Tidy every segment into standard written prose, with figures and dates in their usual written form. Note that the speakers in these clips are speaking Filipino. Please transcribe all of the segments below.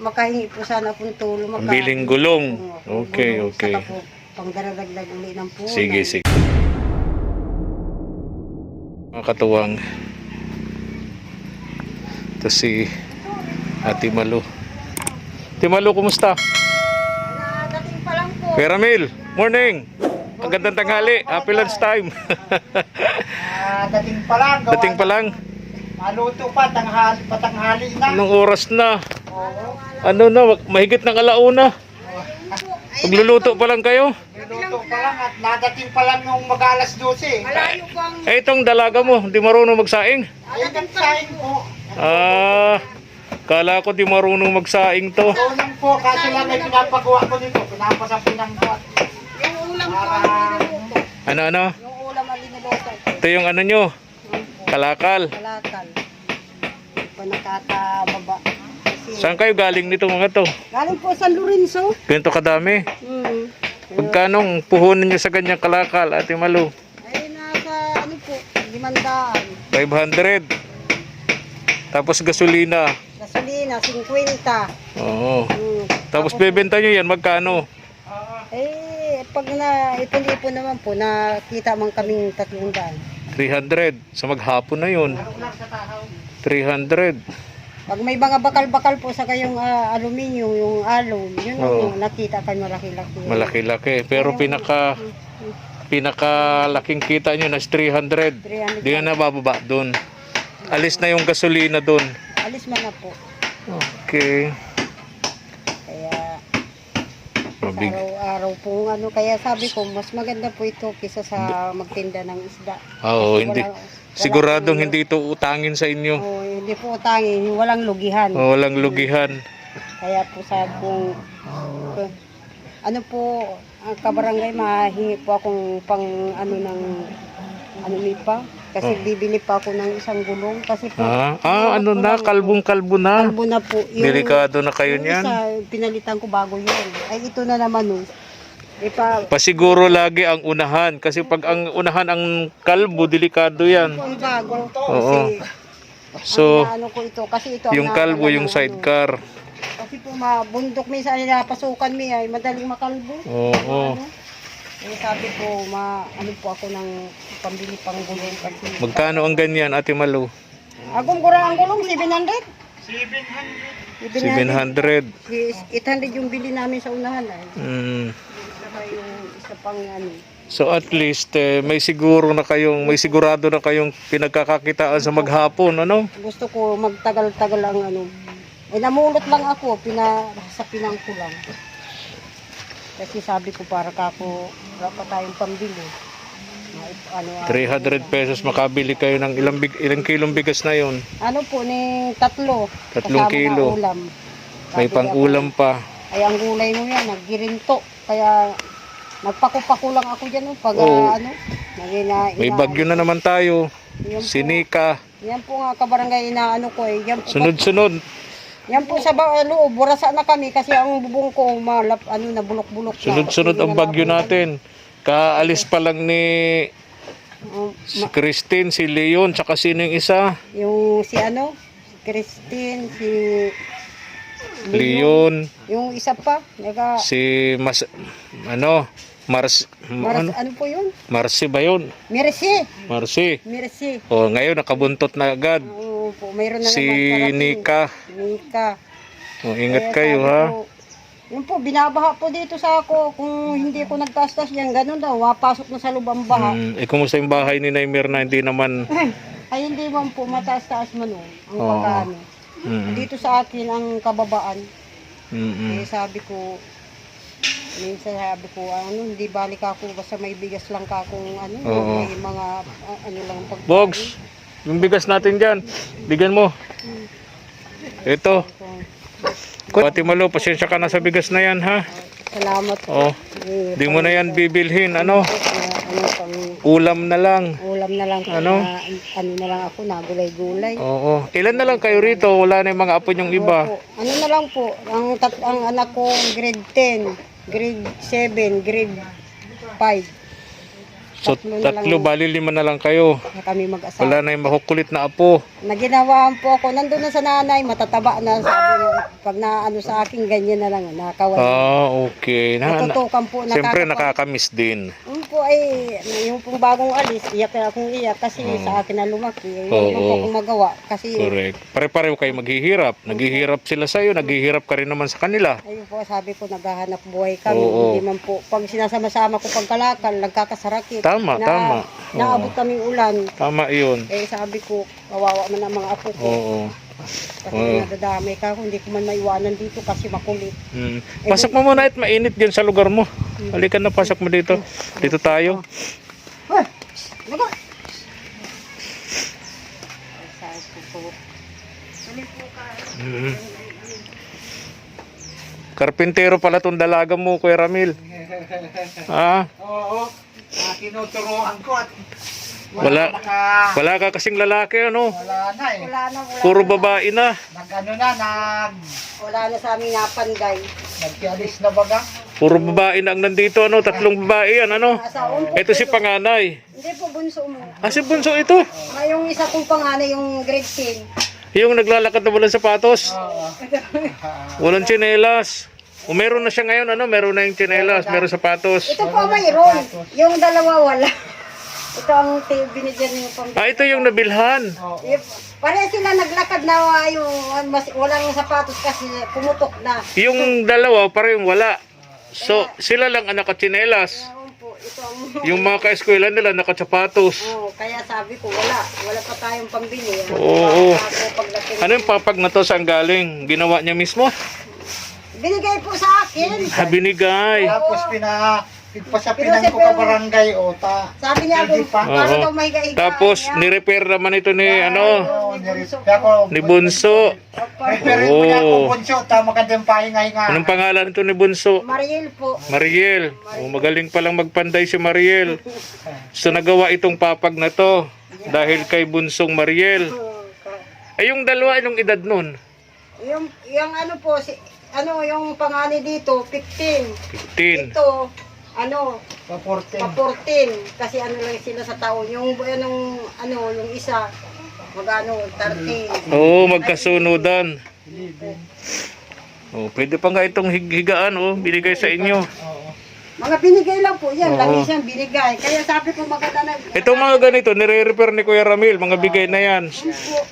makahingi po sana pong tulong. Pambiling gulong. Okay, okay. Saka po, pangdaragdag uli ng puhunan. Sige, sige. Mga katuwang. Ito si Ate Malu. Ate Malu, kumusta? Dating pa lang po. Kuya Ramil, morning. Magandang tanghali. Happy lunch time. Dating pa lang. Dating pa lang. Maluto pa, patanghali na. Anong oras na? Oo. Ano na, mahigit ng alauna. Magluluto pa lang kayo? Niluto pa lang at nadating pa lang nung mag-alas 12. Malayo pang Eh, itong dalaga mo, di marunong magsaing. Ay, nagsaing po. Ah, kala ko di marunong magsaing to. Unang po, kaso lang ay pinapagawa ko nito. Pinapasapin ng buwan. yung ulam po ang linuluto. Ano? Yung ulam ang linuluto po. Ito yung ano nyo, kalakal. Kalakal. Hindi pa nakakababa. Kasi, Saan kayo galing nito mga to? galing po San Lorenzo. Ganito kadami. Magkano ang puhunan nyo sa ganyang kalakal, Ate Malu? Ay, nasa ano po, 500. 500. Tapos gasolina. Gasolina, 50. Oo. Mm. Tapos bebenta nyo yan, magkano? Eh, pag na ipon-ipon naman po, nakita man kaming 300. 300. Sa maghapon na yun. 300. Pag may mga bakal-bakal po sa kayong aluminium, yung alum, yun Oo. yung nakita kayo malaki-laki. Malaki-laki. Pero pinakalaking kita nyo na 300. 300. Di nga nabababa doon. Alis na yung gasolina doon. Alis man na po. Okay. Kaya Mabig. araw-araw po ano, kaya sabi ko mas maganda po ito kaysa sa magtinda ng isda. Oo, hindi. Siguradong hindi ito utangin sa inyo. Oh, hindi po utangin, walang lugihan. Walang lugihan. Kaya po sabi kong ano po, ang kabarangay mahingi po akong pang ano ng ano pa kasi bibili pa ako ng isang gulong kasi po Ano na, kalbong-kalbo na. kalbo na po Delikado na kayo yung niyan. isa, pinalitan ko bago yun. Ay ito na naman oh. Pasiguro lagi ang unahan. Kasi pag ang unahan ang kalbo, delikado yan. Ang bago. Oo. Kasi, So, ano ko ito, kasi ito yung kalbo, yung sidecar. Kasi po mabundok minsan nila pasukan mi ay madaling makalbo. Oo. Ano? Eh, sabi ko, ano po ako ng pambili pang gulong kasi. Magkano ang ganyan, Ate Malu? Agong gura ang gulong, 700. 700. 800 yung bili namin sa unahan ay. Saka yung isa pang ano. So at least may sigurado na kayong pinagkakakitaan sa maghapon, ano? Gusto ko magtagal-tagal ang ano. Eh namulot lang ako, sa pinang ko lang. Kasi sabi ko para kako wala pa tayong pambili. 300 pesos makabili kayo ng ilang kilong bigas na yon. Ano po ni tatlo. 3 kasama kilo. na ulam. May Sabi pang-ulam pa. Ay ang gulay mo yan, naggirinto. Kaya nagpakupaku lang ako dyan. Pag Oo. May bagyo na naman tayo. Sinika. Yan po nga kabarangay inaano ko eh. Yan po, Sunod-sunod. yan po sa loob, burasa na kami kasi ang bubong ko na bulok-bulok na. Sunod-sunod ang bagyo natin. Kaalis pa lang ni si Christine, si Leon, tsaka sino yung isa? Yung si Christine, si Leon, yung isa pa, si ano po yun? Marcy ba yun? Mercy. Marcy. O, ngayon nakabuntot na agad. Oo po, mayroon na Si naman Nika. Nika. O, ingat Kaya kayo sabi ha. ko, yun po, binabaha po dito sa ako. Kung hindi ko nagtastas yan, ganun daw, mapasok na sa loob ang baha. Kumusta yung bahay ni Naimir na hindi naman... Ay, hindi man po, mataas-taas man ang Oo. pagkano. Dito sa akin, ang kababaan. Eh, minsan sabi ko, hindi balik ako, basta may bigas lang ka kung Oo. may mga, lang pagkain. Bogs, yung bigas natin dyan, bigyan mo. Ito. Ate Malu, pasensya ka na sa bigas na yan ha. Salamat Oh, po. di mo na yan bibilhin, pang ulam na lang. ulam na lang po, Ano? na lang ako, na gulay-gulay. Oo. Ilan na lang kayo rito? Wala na yung mga apo yung iba. Opo. Ano na lang po, ang anak ko grade 10, grade 7, grade 5. So, tatlo, lang bali 5 na lang kayo. na kami mag-asawa. Wala na yung makukulit na apo. Naginawaan po ako, nandun na sa nanay, matataba na, sabi niya, pag naano sa akin, ganyan na lang, nakawala. Ah, okay. Natutukan po, Siyempre, nakakamiss din. Yung po ay, yung pong bagong alis, iyak na akong iyak kasi sa akin na lumaki. Yung Oo. naman po akong magawa kasi, Correct. Pare-pareho kayo maghihirap. Naghihirap sila sa'yo, naghihirap ka rin naman sa kanila. ayun po, sabi ko, naghahanap buhay kami. Oo. Hindi man po, pag sinasama-sama ko pagkalakal, nagkakasarakit. Tama, tama. Naabot kaming ulan. Tama iyon. Eh sabi ko, kawawa man ang mga apo ko. Oo. Kasi nadadamay ka, hindi ko man maiwanan dito kasi makulit. Pasok mo muna at mainit dyan sa lugar mo. Halika na, pasok mo dito. Dito tayo. Hoy! Laga! Sabi ko, tuloy po ka. Mm. Karpintero pala tong dalaga mo, Kuya Ramil. Ah, Oo. Tinuturuan ko at wala ka kasing lalaki, ano? wala na eh. Wala Puro babae na. wala na sa amin napanday. Nagkialis na baga. Puro babae na ang nandito, ano? 3 babae yan, ano? Nasa umpo. Ito si panganay. Hindi po bunso mo. Ah, si bunso ito. Yung isa kong panganay, yung grade 10. Yung naglalakad na walang sapatos. Oo. Walang tsinelas. O meron na siya ngayon, ano? Meron na yung tsinelas, meron sapatos. Ito po mayroon. Yung dalawa wala. Ito ang binigyan niyo pang. Ah, ito yung nabilhan. Pare sila naglakad na yung walang sapatos kasi pumutok na. Yung dalawa, parang wala. So, sila lang ang nakatsinelas. Ayun po, ito ang Yung mga ka-eskwela nila nakasapatos. kaya sabi ko wala pa tayong pambili. Oo. Ako pagdating. Ano yung papag na to saan galing? Ginawa niya mismo? Binigay po sa akin. Ha, binigay. Tapos pinang ko ka barangay o ta. Sabi niya kung paano daw mahiga-higa. Tapos, ni-repair naman ito ni, ano, ni Bunso. Referin mo niya ako bunso, tama ka din pahinga-hinga. Anong pangalan ito ni Bunso? Mariel po. Mariel. O, magaling palang magpanday si Mariel. So, nagawa itong papag na to dahil kay Bunsong Mariel. Ay, yung dalawa, anong edad nun? Yung ano po, yung panganay dito, 15. 15. Ito, Paporte. pa 14. Kasi ano lang sila sa taon. Yung isa, magano, 13. Oo, magkasunodan. Oh, pwede pa nga itong higaan, oh, binigay sa inyo. Mga binigay lang po yan, lagi siyang binigay. Kaya sabi ko maganda na. Itong mga ganito, nire-repair ni Kuya Ramil, mga bigay na yan.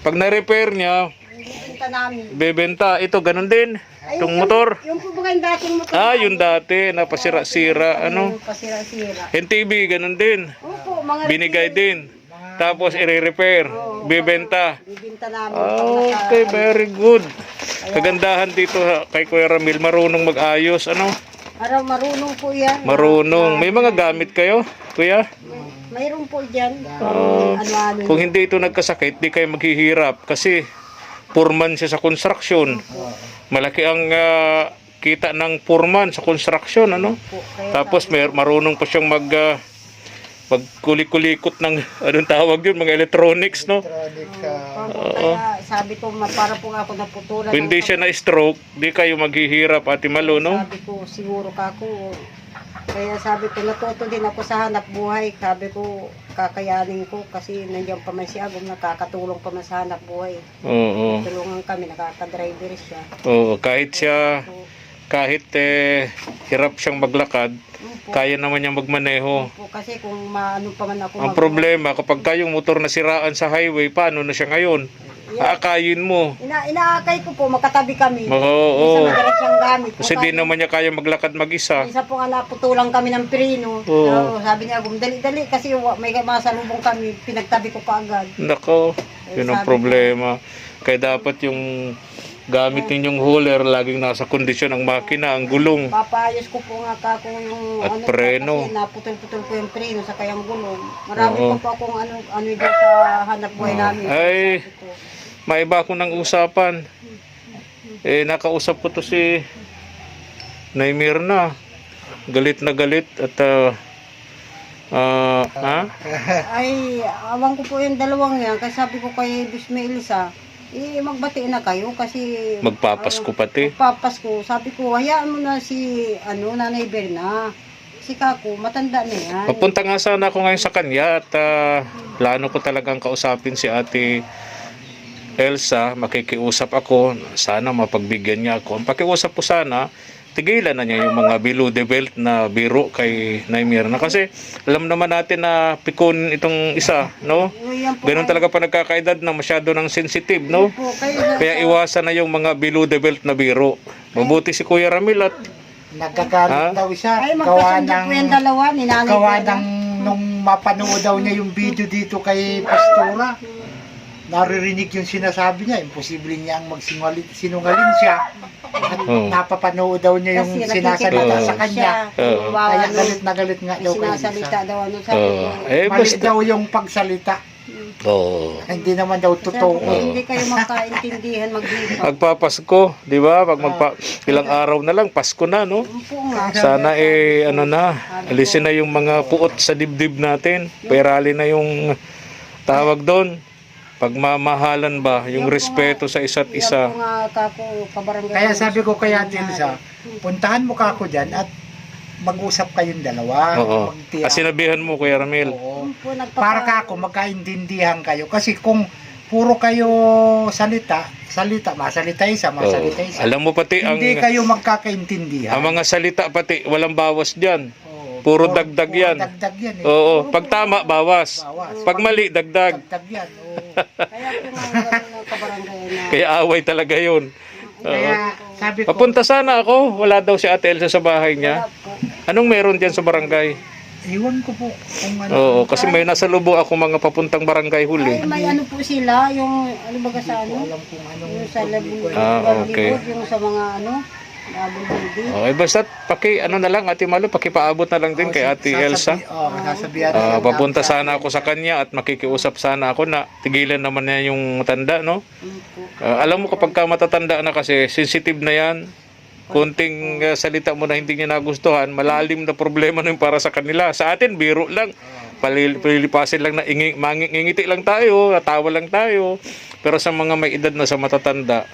Pag na-repair niya, Bibenta namin. bebenta. Ito, ganun din. Itong motor. Yung po ba yung dating motor? Ah, yung dati, napasira-sira, ano. Pasira-sira. NTV, ganun din. Opo, mga Binigay din. Tapos, i-repair. Bebenta. bibenta namin. Okay, very good. Kagandahan dito kay Kuya Ramil, marunong mag-ayos, ano. Marunong po yan. Marunong. May mga gamit kayo, Kuya? Mayroon po dyan. Oo. Ano-ano. Kung hindi ito nagkasakit, di kayo maghihirap. Kasi, foreman siya sa construction. Malaki ang kita ng foreman sa construction, ano? Tapos marunong pa siyang magkulik-kulikot ng anong tawag yun, mga electronics, no? Kaya sabi ko, para po ako naputulan. Kung hindi siya na-stroke, di kayo maghihirap, Ate Malo, no? Sabi ko, siguro kako. Kaya sabi ko, natuto din ako sa hanap buhay. Sabi ko, kakayanin ko kasi nandiyan pa man si Agom, nakakatulong pa man sa hanap buhay. Oo. Tulungan kami, nakaka-driver siya. Oo, kahit hirap siyang maglakad, kaya naman niya magmaneho. Po, kasi kung maano pa man ako Ang problema, kapag kayong motor nasiraan sa highway, paano na siya ngayon? Aakayin mo. Inaakay ko po, makatabi kami. Oo. Isa madalas siyang gamit. Kasi di naman niya kaya maglakad mag-isa. Isa po nga naputulang kami ng preno. Oo. Sabi niya, dali-dali kasi may masalubong kami, pinagtabi ko kaagad. Nako, yun ang problema. Kaya dapat yung gamit ninyong hauler, laging nasa kondisyon ang makina, ang gulong. Papaayos ko po nga kako yung At preno. kasi naputol-putol ko yung preno sa kayang gulong. Marami pa po akong ano dyan sa hanap buhay namin. Ay, Sabi ko, maiba ko ng usapan. Nakausap ko to si Naimirna. Galit na galit at ay, awang ko po yung dalawang yan. Kasi sabi ko kay Bismailsa, magbati na kayo kasi magpapasko pati. magpapasko. Sabi ko, hayaan mo na si Nanay Berna. Si Kako, matanda na yan. Papunta nga sana ako ngayon sa kanya at plano ko talagang kausapin si Ate Elsa. Makikiusap ako. Sana mapagbigyan niya ako. Ang pakiusap ko sana, tigilan na niya yung mga below the belt na biro kay Nay Mirna. Kasi alam naman natin na pikon itong isa, no? Yan po, Ganun talaga pa nagkakaedad na masyado ng sensitive, no? po, kayo, Kaya iwasan na yung mga below the belt na biro. Mabuti si Kuya Ramil at Nagkagalit daw siya. ay Gawa magkasundo po yung ng, dalawa, ni Nanay gawa Bella. ng, nung mapanood daw niya yung video dito kay Pastora. Naririnig yung sinasabi niya, imposible niyang sinungaling siya. At Oo. napapanood daw niya yung Kasi sinasalita nakikita sa ko kanya. Oo. Kaya galit nga daw kay Sinasalita Elsa. daw ano sabi Oo. ko. Eh, Mali basta. daw yung pagsalita. Oo. Hindi naman daw Sabi ko, totoo. hindi kayo magkaintindihan maghipa. Magpapasko, di ba? Pag ilang araw na lang, Pasko na, no? Po nga. Sana ano na, alisin na yung mga puot sa dibdib natin. Perali na yung tawag doon. Pagmamahalan ba, yung respeto sa isa't Yan isa. po nga Kako, kabarangay. Kaya sabi ko kay Ate Elsa, puntahan mo ka ako dyan at mag-usap kayong dalawa. Oo. Magtiyak. Sinabihan mo, Kuya Ramil. Oo. Po, Para ka ako, magkaintindihan kayo. Kasi kung puro kayo masalita isa, masalita Oo. isa. Alam mo pati ang Hindi kayo magkakaintindihan. mga salita pati walang bawas diyan. Oo. Puro dagdag yan. Dagdag yan eh. Oo, pag tama bawas. Bawas. Pag mali dagdag. Dagdag yan. Oo. Kaya po nga ganun ang kabarangay na. Kaya away talaga 'yun. Kaya sabi ko, Papunta sana ako, wala daw si Ate Elsa sa bahay niya. Wala po. Anong meron diyan sa barangay? iwan ko po kung ano. Oo, kasi may nasa lubo ako mga papuntang barangay Ay, huli. may ano po sila, yung ano baga sa ano? Alam kung anong Yung sa labing, Okay. yung sa mga ano, labing building. Okay, basta ano na lang, Ate Malu, pakipaabot na lang din kay Ate Elsa. Sasabihan Papunta sana ako sa kanya at makikiusap sana ako na tigilan naman niya yung matanda, no? Alam mo kapag ka matatanda na kasi, sensitive na yan. Kunting salita mo na hindi niya nagustuhan, malalim na problema na yung para sa kanila. Sa atin, biro lang. Palilipasin lang na mangingiti lang tayo, tawa lang tayo. Pero sa mga may edad na sa matatanda,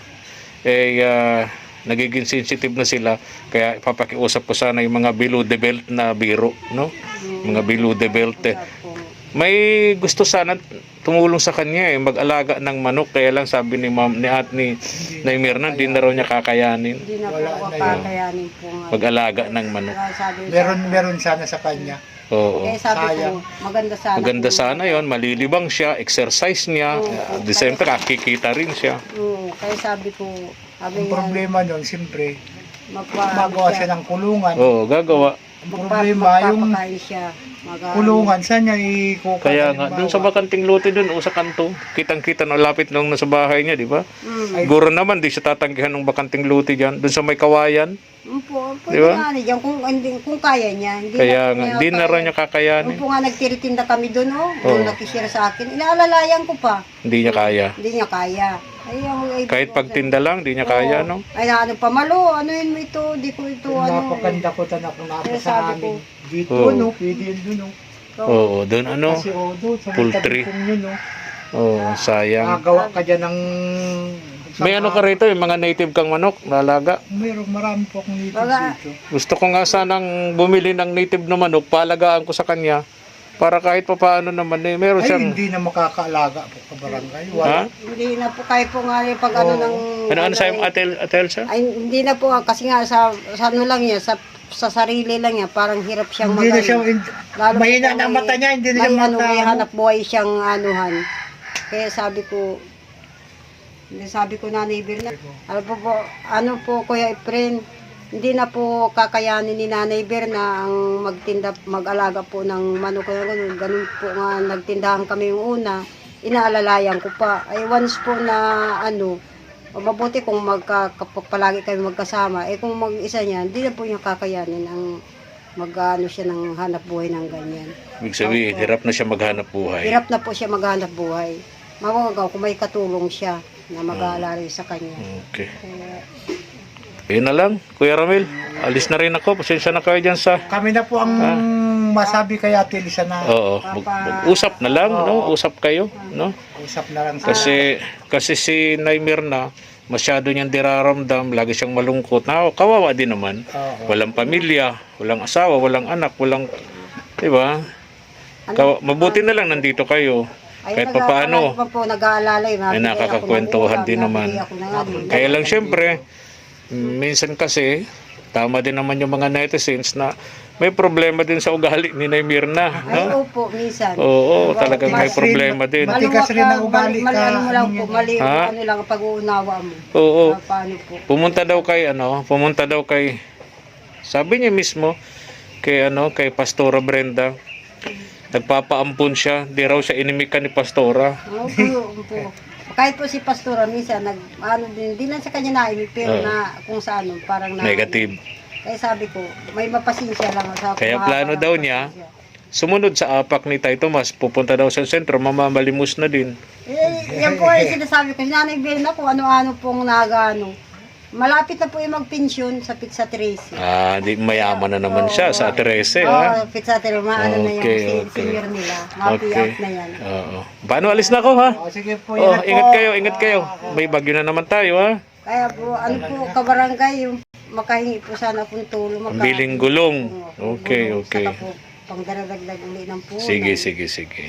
nagiging sensitive na sila. Kaya ipapakiusap ko sana yung mga below the belt na biro, no? Mga below the belt. May gusto sana tumulong sa kanya mag-alaga ng manok, kaya lang sabi ni Nay Mirna, hindi na raw niya kakayanin Hindi na po kakayanin po nga. mag-alaga ng manok. Kaya sabi meron sana sa kanya. Oo. Kaya sabi Sayang. ko, maganda sana. Maganda sana yon, malilibang siya, exercise niya, at the same time, kakikita rin siya. Kaya sabi ko, sabi Ang nga, problema nun, siyempre, magawa siya ng kulungan. Oo, gagawa. Ang problema, yung magpapakain siya. kulungan, saan niya ikukuha? Kaya nga, dun sa bakanting lote dun, o sa kanto, kitang-kita na lapit lang na sa bahay niya, di ba? Siguro naman, di siya tatanggihan ng bakanting lote dyan, dun sa may kawayan. Po, Di pwede ba? nga niya, kung kaya niya. Hindi Kaya na, nga, di na rin niya kakayanin. Nung po nga nagtiritinda kami doon, Oo. nung nakishare sa akin, inaalalayan ko pa. Hindi niya kaya. Hindi niya kaya. Ay, Kahit pagtinda lang, di niya kaya, no? Ay, ano pa, malo, ano yun mo ito, di ko ito, ano. Napakanda ko tanap kung napa Kaya sa sabi ko, amin. Dito, Oo. no? Pwede yun dun, no? Oo, dun ano, Kasi, doon, sa poultry. tabi kong yun, no? oo, sayang. Nagawa ka dyan ng... May ano ka rito, yung mga native kang manok, nalaga. Meron, marami po akong nito Baga- dito. Gusto ko nga sanang bumili ng native na manok, paalagaan ko sa kanya, para kahit pa paano naman, meron Ay, siyang... hindi na makakaalaga po ka barangay. Ha? Wala. Hindi na po kayo po nga pag ano ng... Ano sa'yo, Ate Elsa? Ay, hindi na po, kasi nga sa ano lang niya, sa sarili lang niya, parang hirap siyang Hindi na siya, Lalo po mahina kung na ang may- mata niya, hindi na siya may ano, may mata. hanap buhay siyang anuhan. Kaya sabi ko, Nanay Birna, ano po Kuya Efren, hindi na po kakayanin ni Nanay Birna ang mag-alaga po ng manok. Ganun po nga, nagtindahan kami yung una, inaalalayan ko pa. Ay once po na mabuti kung palagi kayo magkasama. Kung mag-isa niya, hindi na po niya kakayanin ang mag-ano siya ng hanap buhay ng ganyan. Ibig sabihin, hirap na siya maghanap buhay. Hirap na po siya maghanap buhay. Mawagaw kung may katulong siya na mag-aalala sa kanya. Okay. Kaya, Yun na lang, Kuya Ramil. Alis na rin ako. Pasensya na kayo dyan sa... Kami na po ang masabi kay Ate Lisa na Oo, mag-usap na lang, no? Usap kayo, no? usap na lang sa... Kasi si Nay Mirna, masyado niyang diraramdam, lagi siyang malungkot. Kawawa din naman. Oo. Walang pamilya, walang asawa, walang anak, walang, di ba? Mabuti na lang nandito kayo. Kahit papaano. Pa po, nag-aalala yun. May nakakakwentuhan din naman. Kaya lang syempre, minsan kasi, tama din naman yung mga netizens na may problema din sa ugali ni Nay Mirna. Ay, No? opo, minsan. Oo, talagang may problema din. Matigas rin ang ugali mali, ka. ano mo lang po, mali, Ha? ano lang, pag-uunawa mo. Oo. Paano po? Pumunta daw kay, sabi niya mismo, kay Pastora Brenda. Nagpapaampun siya, di raw siya inimikan ni Pastora. Opo. Kahit po si Pastora, minsan, di na sa kanya naimik, pero na, kung sa ano, parang na, Negative. Kaya sabi ko, may mapasensya lang sa Kaya mahaba plano ng daw niya, pasensya. sumunod sa apak ni Tay Tomas, pupunta daw sa sentro, mamamalimos na din. Yan po ay sinasabi ko, si Nanay Berna po, ano-ano pong nagano. Malapit na po yung magpensyon sa Pizza 13. Di mayaman na naman siya sa 13, ha? Pizza 13, maano na Okay, yung okay. senior nila. Happy Okay. out na yan. Oo. Paano alis na ako, ha? O, sige po, Oh, ingat po. ingat kayo. May bagyo na naman tayo, ha? Kaya po, ano po, kabarangay, yung makahingi po sana kung tulong. Ang biling gulong. Okay, okay. Saka po, pangdaragdag uli ng punan. Sige.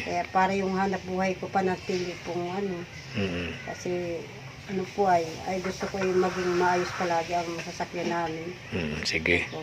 Kaya para yung hanap buhay ko panatili pong ano. Mm. Kasi ano po ay gusto ko yung maging maayos palagi ang sasakyan namin. Sige. So,